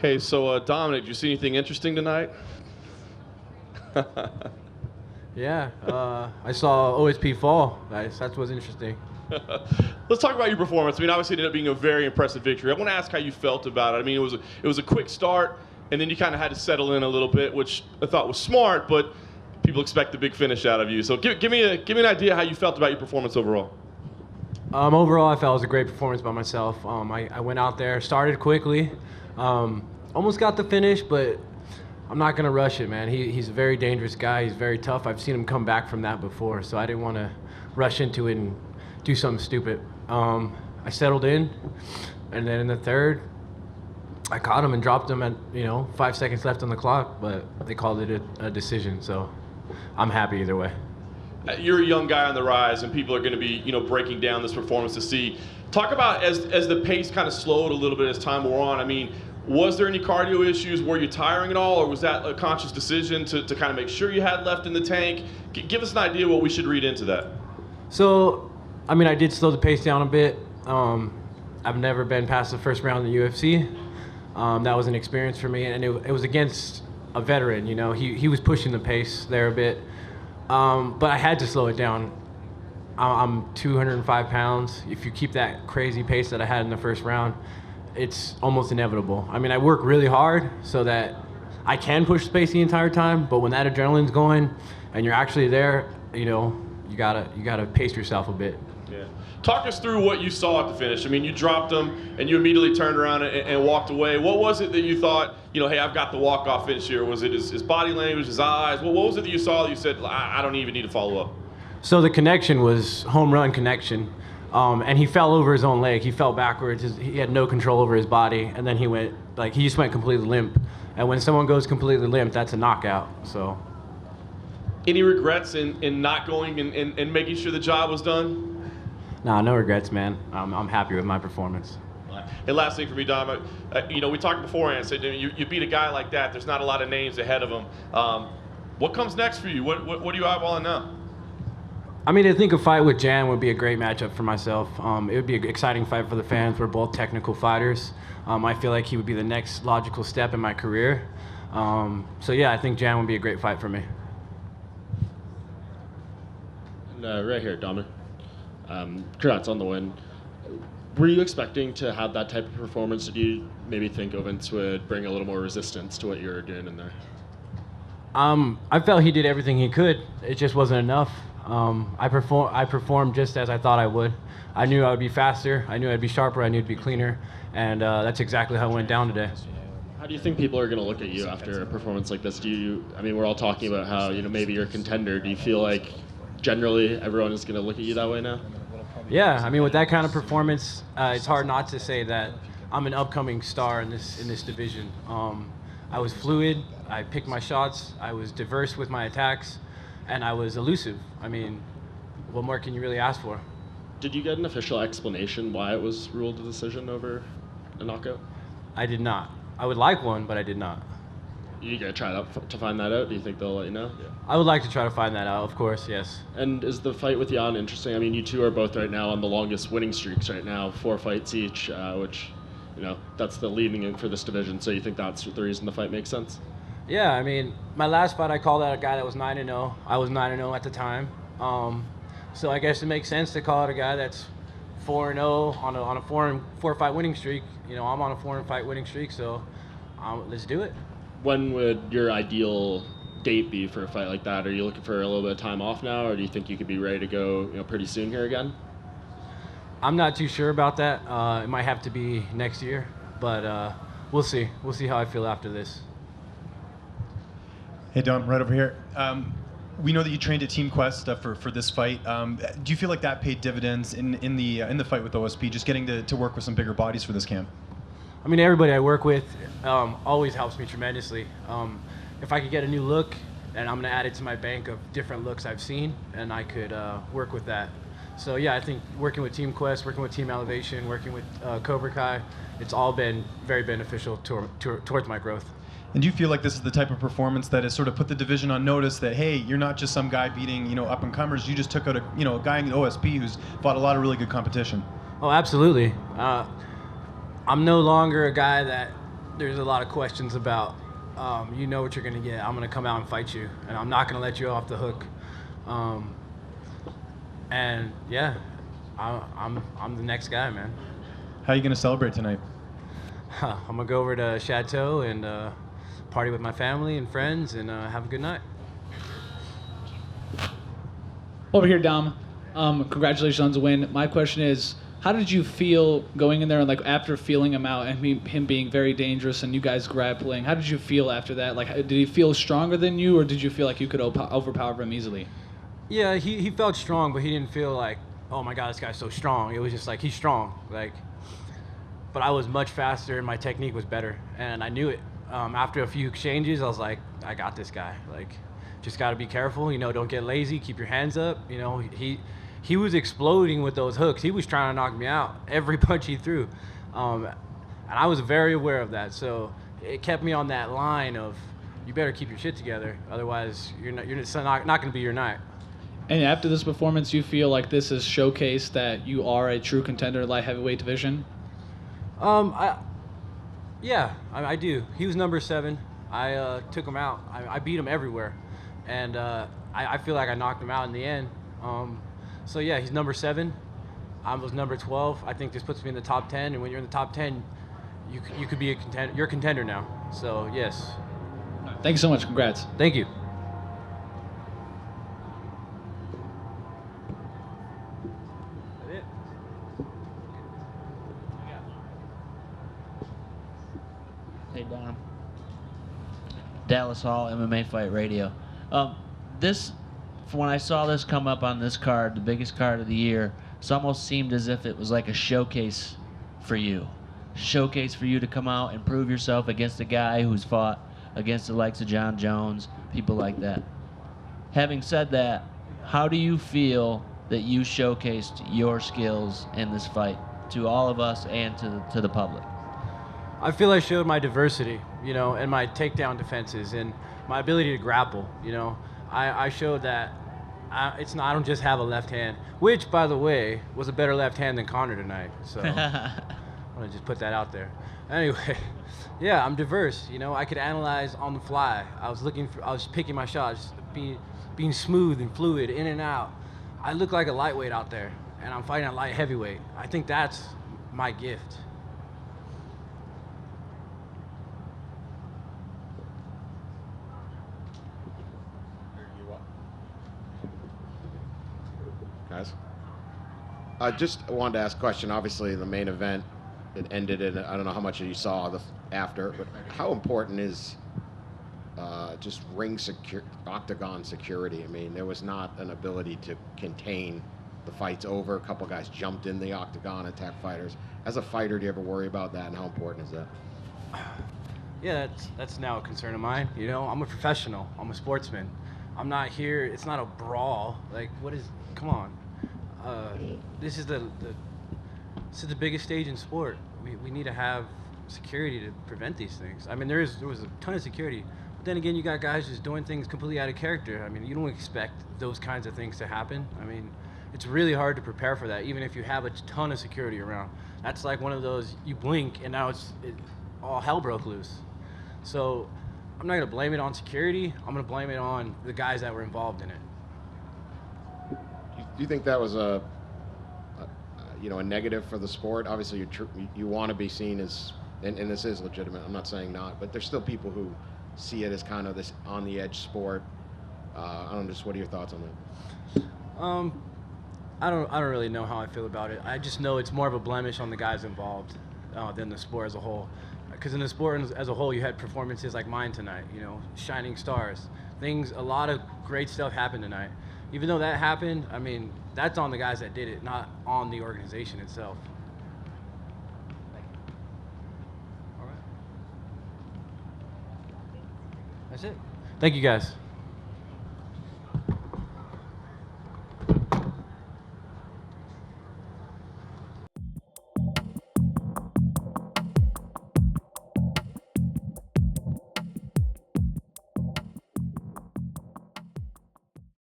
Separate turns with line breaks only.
Hey, so Dominic, did you see anything interesting tonight?
Yeah, I saw OSP fall. That was interesting.
Let's talk about your performance. I mean, obviously, it ended up being a very impressive victory. I want to ask how you felt about it. I mean, it was a quick start, and then you kind of had to settle in a little bit, which I thought was smart. But people expect a big finish out of you. So give me an idea how you felt about your performance overall.
Overall, I felt it was a great performance by myself. I went out there, started quickly, almost got the finish, but I'm not gonna rush it, man. He's a very dangerous guy. He's very tough. I've seen him come back from that before, so I didn't want to rush into it and do something stupid. I settled in, and then in the third, I caught him and dropped him at 5 seconds left on the clock, but they called it a decision, so I'm happy either way.
You're a young guy on the rise, and people are going to be breaking down this performance to see. Talk about as the pace kind of slowed a little bit as time wore on. I mean, was there any cardio issues? Were you tiring at all, or was that a conscious decision to kind of make sure you had left in the tank? Give us an idea what we should read into that.
So, I mean, I did slow the pace down a bit. I've never been past the first round in the UFC. That was an experience for me, and it was against a veteran. He was pushing the pace there a bit, but I had to slow it down. I'm 205 pounds. If you keep that crazy pace that I had in the first round, it's almost inevitable. I mean, I work really hard so that I can push the pace the entire time, but when that adrenaline's going and you're actually there, you gotta pace yourself a bit.
Yeah. Talk us through what you saw at the finish. I mean, you dropped him and you immediately turned around and walked away. What was it that you thought, hey, I've got the walk-off finish here? Was it his body language, his eyes? What was it that you saw that you said, I don't even need to follow up?
So the connection was home run connection. And he fell over his own leg. He fell backwards. He had no control over his body, and then he just went completely limp. And when someone goes completely limp, that's a knockout. So.
Any regrets in not going and making sure the job was done?
Nah, no regrets, man. I'm happy with my performance.
And last thing for me, Dom, we talked beforehand. Said you beat a guy like that. There's not a lot of names ahead of him. What comes next for you? What are you eyeballing now?
I mean, I think a fight with Jan would be a great matchup for myself. It would be an exciting fight for the fans. We're both technical fighters. I feel like he would be the next logical step in my career. So yeah, I think Jan would be a great fight for me.
And right here, Dominic. Congrats on the win. Were you expecting to have that type of performance? Did you maybe think Vince would bring a little more resistance to what you were doing in there?
I felt he did everything he could. It just wasn't enough. I performed just as I thought I would. I knew I would be faster. I knew I'd be sharper. I knew I'd be cleaner, and that's exactly how it went down today.
How do you think people are going to look at you after a performance like this? We're all talking about how maybe you're a contender. Do you feel like generally everyone is going to look at you that way now?
Yeah, I mean, with that kind of performance, it's hard not to say that I'm an upcoming star in this division. I was fluid. I picked my shots. I was diverse with my attacks. And I was elusive. I mean, what more can you really ask for?
Did you get an official explanation why it was ruled a decision over a knockout?
I did not. I would like one, but I did not.
You gonna try to find that out? Do you think they'll let you know? Yeah.
I would like to try to find that out, of course, yes.
And is the fight with Jan interesting? I mean, you two are both right now on the longest winning streaks right now, 4 fights each, which, that's the leading in for this division. So you think that's the reason the fight makes sense?
Yeah, I mean, my last fight I called out a guy that was 9-0. I was 9-0 at the time. So I guess it makes sense to call out a guy that's 4-0 on a 4 fight winning streak. I'm on a 4 fight winning streak, so let's do it.
When would your ideal date be for a fight like that? Are you looking for a little bit of time off now, or do you think you could be ready to go pretty soon here again?
I'm not too sure about that. It might have to be next year, but we'll see. We'll see how I feel after this.
Hey, Dom, right over here. We know that you trained at Team Quest for this fight. Do you feel like that paid dividends in the fight with OSP, just getting to work with some bigger bodies for this camp?
I mean, everybody I work with always helps me tremendously. If I could get a new look, then I'm going to add it to my bank of different looks I've seen, and I could work with that. So yeah, I think working with Team Quest, working with Team Elevation, working with Cobra Kai, it's all been very beneficial towards my growth.
And do you feel like this is the type of performance that has sort of put the division on notice that, hey, you're not just some guy beating, up-and-comers. You just took out a guy in OSP who's fought a lot of really good competition.
Oh, absolutely. I'm no longer a guy that there's a lot of questions about, you know what you're going to get. I'm going to come out and fight you, and I'm not going to let you off the hook. And yeah, I'm the next guy, man.
How are you going to celebrate tonight?
I'm going to go over to Chateau and party with my family and friends and have a good night.
Over here, Dom. Congratulations on the win. My question is, how did you feel going in there and like after feeling him out and him being very dangerous and you guys grappling? How did you feel after that? Like, did he feel stronger than you, or did you feel like you could overpower him easily?
Yeah, he felt strong, but he didn't feel like, oh my God, this guy's so strong. It was just like, he's strong. Like, but I was much faster and my technique was better, and I knew it. After a few exchanges, I was like, I got this guy. Like, just got to be careful, you know, don't get lazy, keep your hands up. You know, he was exploding with those hooks. He was trying to knock me out every punch he threw. And I was very aware of that. So it kept me on that line of, you better keep your shit together. Otherwise, it's not going to be your night.
And after this performance, you feel like this has showcased that you are a true contender in light heavyweight division?
Yeah, I do. He was number 7. I took him out. I beat him everywhere. And I feel like I knocked him out in the end. So yeah, he's number 7. I was number 12. I think this puts me in the top 10. And when you're in the top 10, you could be a contender. You're a contender now. So yes.
Thank you so much. Congrats.
Thank you.
Hey, Dom. Dallas Hall, MMA Fight Radio. When I saw this come up on this card, the biggest card of the year, it almost seemed as if it was like a showcase for you. Showcase for you to come out and prove yourself against a guy who's fought against the likes of John Jones, people like that. Having said that, how do you feel that you showcased your skills in this fight to all of us and to the public?
I feel I showed my diversity, you know, and my takedown defenses and my ability to grapple. You know, I showed that I don't just have a left hand, which, by the way, was a better left hand than Connor tonight. So I want to just put that out there. Anyway, yeah, I'm diverse. You know, I could analyze on the fly. I was picking my shots, being smooth and fluid, in and out. I look like a lightweight out there, and I'm fighting a light heavyweight. I think that's my gift.
Guys, I just wanted to ask a question. Obviously, the main event, it ended in, I don't know how much you saw after, but how important is just octagon security? I mean, there was not an ability to contain the fights over. A couple guys jumped in the octagon, attacked fighters. As a fighter, do you ever worry about that, and how important is that?
Yeah, that's now a concern of mine. You know, I'm a professional. I'm a sportsman. I'm not here. It's not a brawl. Like, come on. This is the biggest stage in sport. We need to have security to prevent these things. I mean, there was a ton of security, but then again, you got guys just doing things completely out of character. I mean, you don't expect those kinds of things to happen. I mean, it's really hard to prepare for that, even if you have a ton of security around. That's like one of those, you blink and now all hell broke loose. So I'm not gonna blame it on security. I'm gonna blame it on the guys that were involved in it.
Do you think that was a negative for the sport? Obviously, you want to be seen as, and this is legitimate. I'm not saying not, but there's still people who see it as kind of this on-the-edge sport. I don't know. Just what are your thoughts on that?
I don't really know how I feel about it. I just know it's more of a blemish on the guys involved than the sport as a whole. Because in the sport as a whole, you had performances like mine tonight. You know, shining stars. A lot of great stuff happened tonight. Even though that happened, I mean, that's on the guys that did it, not on the organization itself. All right. That's it. Thank you, guys.